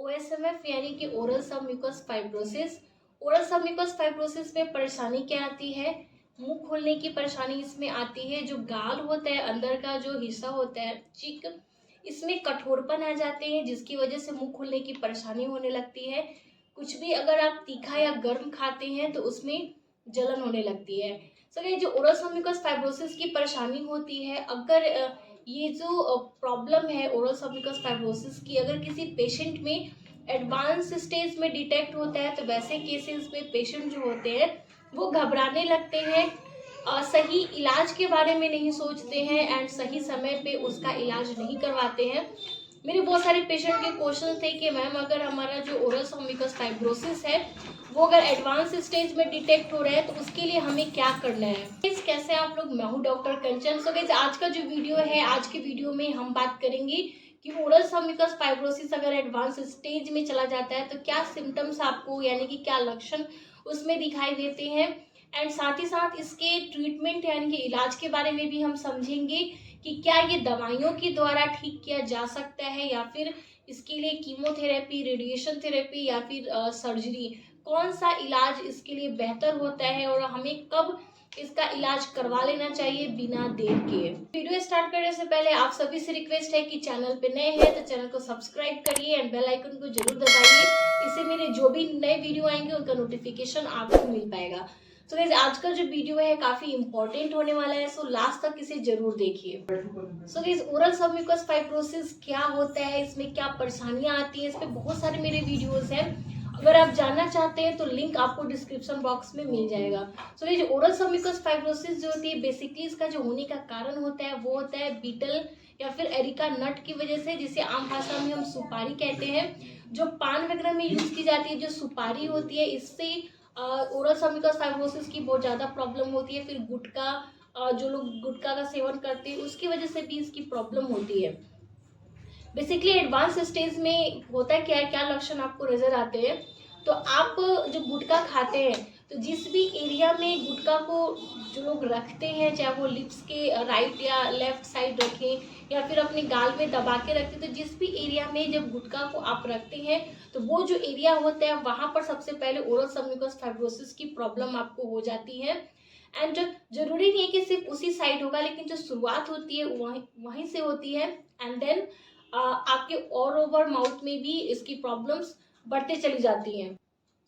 OSMF यानी कि oral सब म्यूकस फाइब्रोसिस। ओरल सब म्यूकस फाइब्रोसिस में परेशानी क्या आती है? मुंह खोलने की परेशानी इसमें आती है। जो गाल होता है, अंदर का जो हिस्सा होता है चिक, इसमें कठोरपन आ जाते हैं, जिसकी वजह से मुंह खोलने की परेशानी होने लगती है। कुछ भी अगर आप तीखा या गर्म खाते हैं तो उसमें जलन होने लगती है। सर, ये जो ओरल सब म्यूकस फाइब्रोसिस की परेशानी होती है, अगर ये जो प्रॉब्लम है ओरल सब म्यूकस फाइब्रोसिस की, अगर किसी पेशेंट में एडवांस स्टेज में डिटेक्ट होता है तो वैसे केसेस में पेशेंट जो होते हैं वो घबराने लगते हैं, सही इलाज के बारे में नहीं सोचते हैं एंड सही समय पे उसका इलाज नहीं करवाते हैं। मेरे बहुत सारे पेशेंट के क्वेश्चन थे कि मैम, अगर हमारा जो ओरल सब म्यूकस फाइब्रोसिस है वो अगर एडवांस स्टेज में डिटेक्ट हो रहा है तो उसके लिए हमें क्या करना है। कैसे आप लोग, मैं हूँ डॉक्टर कंचन। सो गाइस, आज का जो वीडियो है, आज के वीडियो में हम बात करेंगे कि ओरल सब म्यूकस फाइब्रोसिस अगर एडवांस स्टेज में चला जाता है तो क्या सिम्टम्स आपको, यानी कि क्या लक्षण उसमें दिखाई देते हैं, एंड साथ ही साथ इसके ट्रीटमेंट यानी कि इलाज के बारे में भी हम समझेंगे कि क्या ये दवाइयों के द्वारा ठीक किया जा सकता है या फिर इसके लिए कीमोथेरेपी, रेडिएशन थेरेपी या फिर सर्जरी, कौन सा इलाज इसके लिए बेहतर होता है और हमें कब इसका इलाज करवा लेना चाहिए बिना देर के। वीडियो स्टार्ट करने से पहले आप सभी से रिक्वेस्ट है कि चैनल पे नए हैं तो चैनल को सब्सक्राइब करिए एंड बेल आइकन को जरूर दबाइए। इससे मेरे जो भी नए वीडियो आएंगे उनका नोटिफिकेशन आपको मिल पाएगा। तो गाइस, आज का जो वीडियो है काफी इंपॉर्टेंट होने वाला है, सो लास्ट तक इसे जरूर देखिए। सो गाइस, ओरल सब म्यूकस फाइब्रोसिस क्या होता है, इसमें क्या परेशानियां आती हैं, इस पे बहुत सारे मेरे वीडियोस हैं। अगर आप जानना चाहते हैं तो लिंक आपको डिस्क्रिप्शन बॉक्स में मिल जाएगा। सो ये जो ओरल सब म्यूकस फाइब्रोसिस जो होती है, बेसिकली इसका जो होने का कारण होता है वो होता है बीटल या फिर एरिका नट की वजह से, जिसे आम भाषा में हम सुपारी कहते हैं। जो पान वगैरह में यूज की जाती है जो सुपारी होती है, इससे ओरल सब म्यूकस फाइब्रोसिस की बहुत ज़्यादा प्रॉब्लम होती है। फिर गुटखा, जो लोग गुटखा का सेवन करते हैं उसकी वजह से भी इसकी प्रॉब्लम होती है। बेसिकली एडवांस स्टेज में होता है क्या है, क्या लक्षण आपको नजर आते हैं, तो आप जो गुटखा खाते हैं तो जिस भी एरिया में गुटखा को जो लोग रखते हैं, चाहे वो लिप्स के राइट या लेफ्ट साइड रखें या फिर अपने गाल में दबा के रखते हैं, तो जिस भी एरिया में जब गुटखा को आप रखते हैं तो वो जो एरिया होता है वहां पर सबसे पहले ओरल सब म्यूकस फाइब्रोसिस की प्रॉब्लम आपको हो जाती है। एंड जरूरी नहीं है कि सिर्फ उसी साइड होगा, लेकिन जो शुरुआत होती है वहीं से होती है एंड देन आपके ऑल ओवर माउथ में भी इसकी प्रॉब्लम्स बढ़ते चली जाती हैं।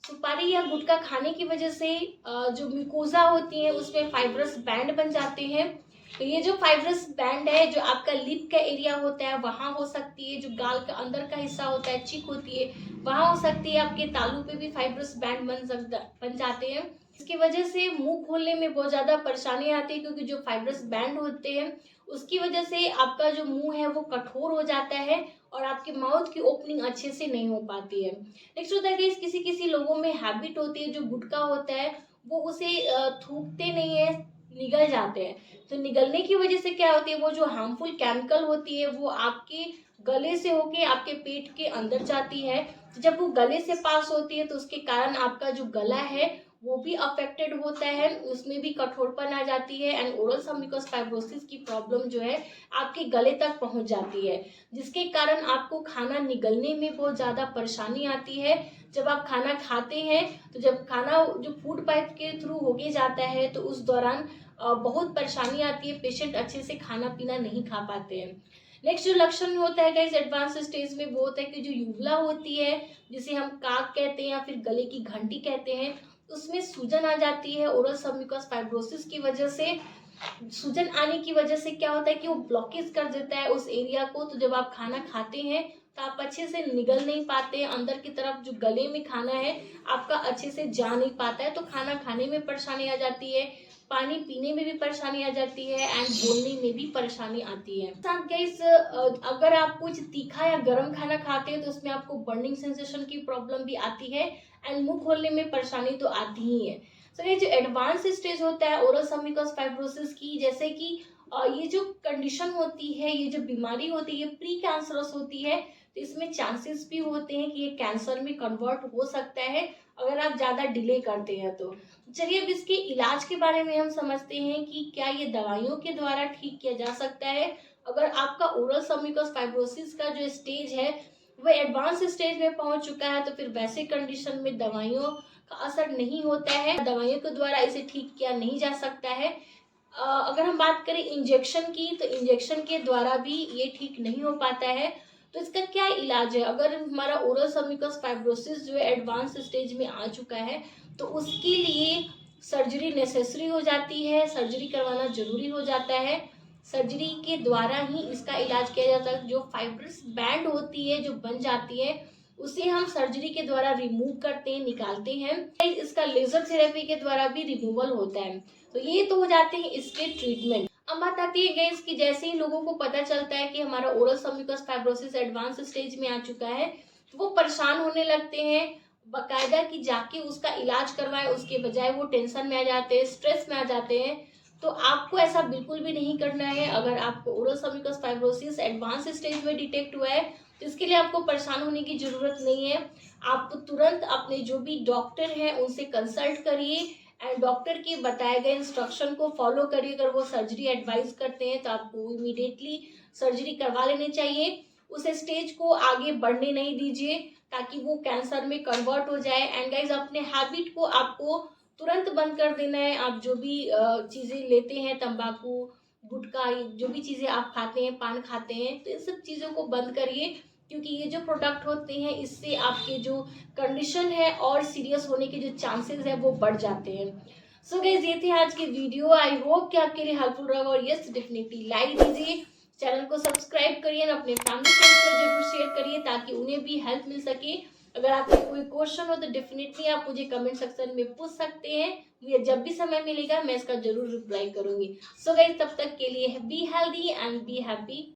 सुपारी या गुटखा खाने की वजह से जो म्यूकोजा होती है उसमें फाइब्रस बैंड बन जाते हैं। तो ये जो फाइब्रस बैंड है, जो आपका लिप का एरिया होता है वहां हो सकती है, जो गाल का अंदर का हिस्सा होता है, चिक होती है, वहां हो सकती है, आपके तालू पे भी फाइब्रस बैंड बन जाते हैं। इसकी वजह से मुंह खोलने में बहुत ज्यादा परेशानी आती है, क्योंकि जो फाइब्रस बैंड होते हैं उसकी वजह से आपका जो मुंह है वो कठोर हो जाता है और आपके माउथ की ओपनिंग अच्छे से नहीं हो पाती है। नेक्स्ट होता है कि किसी किसी लोगों में हैबिट होती है, जो गुटखा होता है वो उसे थूकते नहीं है, निगल जाते हैं। तो निगलने की वजह से क्या होती है, वो जो हार्मफुल केमिकल होती है वो आपके गले से होके आपके पेट के अंदर जाती है। तो जब वो गले से पास होती है तो उसके कारण आपका जो गला है वो भी अफेक्टेड होता है, उसमें भी कठोरपन आ जाती है एंड ओरल सब म्यूकस फाइब्रोसिस की प्रॉब्लम जो है आपके गले तक पहुंच जाती है, जिसके कारण आपको खाना निगलने में बहुत ज़्यादा परेशानी आती है। जब आप खाना खाते हैं तो जब खाना जो फूड पाइप के थ्रू होके जाता है तो उस दौरान बहुत परेशानी आती है, पेशेंट अच्छे से खाना पीना नहीं खा पाते हैं। नेक्स्ट जो लक्षण होता है गाइस एडवांस स्टेज में, वो होता है कि जो यूवला होती है, जिसे हम काक कहते हैं या फिर गले की घंटी कहते हैं, उसमें सूजन आ जाती है। ओरल सब म्यूकस फाइब्रोसिस की वजह से सूजन आने की वजह से क्या होता है कि वो ब्लॉकेज कर देता है उस एरिया को। तो जब आप खाना खाते हैं तो आप अच्छे से निगल नहीं पाते, अंदर की तरफ जो गले में खाना है आपका अच्छे से जा नहीं पाता है, तो खाना खाने में परेशानी आ जाती है, पानी पीने में भी परेशानी आ जाती है एंड बोलने में भी परेशानी आती है। साथ गाइस, अगर आप कुछ तीखा या गर्म खाना खाते हैं तो उसमें आपको बर्निंग सेंसेशन की प्रॉब्लम भी आती है एंड मुंह खोलने में परेशानी तो आती ही है। सो ये जो एडवांस स्टेज होता है ओरल सब म्यूकस फाइब्रोसिस की, जैसे कि ये जो कंडीशन होती है, ये जो बीमारी होती है, ये प्री कैंसरस होती है, तो इसमें चांसेस भी होते हैं कि ये कैंसर में कन्वर्ट हो सकता है अगर आप ज़्यादा डिले करते हैं तो। चलिए अब इसके इलाज के बारे में हम समझते हैं कि क्या ये दवाइयों के द्वारा ठीक किया जा सकता है। अगर आपका ओरल सब म्यूकस फाइब्रोसिस का जो स्टेज है वो एडवांस स्टेज में पहुंच चुका है, तो फिर वैसे कंडीशन में दवाइयों का असर नहीं होता है, दवाइयों के द्वारा इसे ठीक किया नहीं जा सकता है। अगर हम बात करें इंजेक्शन की, तो इंजेक्शन के द्वारा भी ये ठीक नहीं हो पाता है। तो इसका क्या इलाज है? अगर हमारा ओरल सम्यूकस फाइब्रोसिस जो है एडवांस स्टेज में आ चुका है, तो उसके लिए सर्जरी नेसेसरी हो जाती है, सर्जरी करवाना जरूरी हो जाता है। सर्जरी के द्वारा ही इसका इलाज किया जाता है। जो फाइब्रस बैंड होती है, जो बन जाती है, उसे हम सर्जरी के द्वारा रिमूव करते हैं, निकालते हैं। इसका लेजर थेरेपी के द्वारा भी रिमूवल होता है। तो ये तो हो जाते हैं इसके ट्रीटमेंट। अब बात आती है गाइस कि जैसे ही लोगों को पता चलता है कि हमारा ओरल सम्यूकस फाइब्रोसिस एडवांस स्टेज में आ चुका है, वो परेशान होने लगते हैं, बाकायदा कि जाके उसका इलाज करवाएं, उसके बजाय वो टेंशन में आ जाते हैं, स्ट्रेस में आ जाते हैं। तो आपको ऐसा बिल्कुल भी नहीं करना है। अगर आपको ओरल सम्यूकस फाइब्रोसिस एडवांस स्टेज में डिटेक्ट हुआ है, तो इसके लिए आपको परेशान होने की जरूरत नहीं है। आप तुरंत अपने जो भी डॉक्टर हैं उनसे कंसल्ट करिए एंड डॉक्टर के बताए गए इंस्ट्रक्शन को फॉलो करिए। अगर वो सर्जरी एडवाइस करते हैं तो आपको इमीडिएटली सर्जरी करवा लेनी चाहिए। उस स्टेज को आगे बढ़ने नहीं दीजिए ताकि वो कैंसर में कन्वर्ट हो जाए। एंड गाइज, अपने हैबिट को आपको तुरंत बंद कर देना है। आप जो भी चीज़ें लेते हैं, तंबाकू, गुटखा, जो भी चीज़ें आप खाते हैं, पान खाते हैं, तो इन सब चीज़ों को बंद करिए, क्योंकि ये जो प्रोडक्ट होते हैं इससे आपके जो कंडीशन है और सीरियस होने के जो चांसेस है वो बढ़ जाते हैं। सो गाइस, ये थे आज की वीडियो। आई होप कि आपके लिए हेल्पफुल रहा, और यस डेफिनेटली लाइक कीजिए, चैनल को सब्सक्राइब करिए और अपने फैमिली फ्रेंड्स को जरूर शेयर करिए ताकि उन्हें भी हेल्प मिल सके। अगर आपके कोई क्वेश्चन हो तो डेफिनेटली आप मुझे कमेंट सेक्शन में पूछ सकते हैं। मुझे जब भी समय मिलेगा मैं इसका जरूर रिप्लाई करूंगी। सो गाइस, तब तक के लिए be healthy and be happy.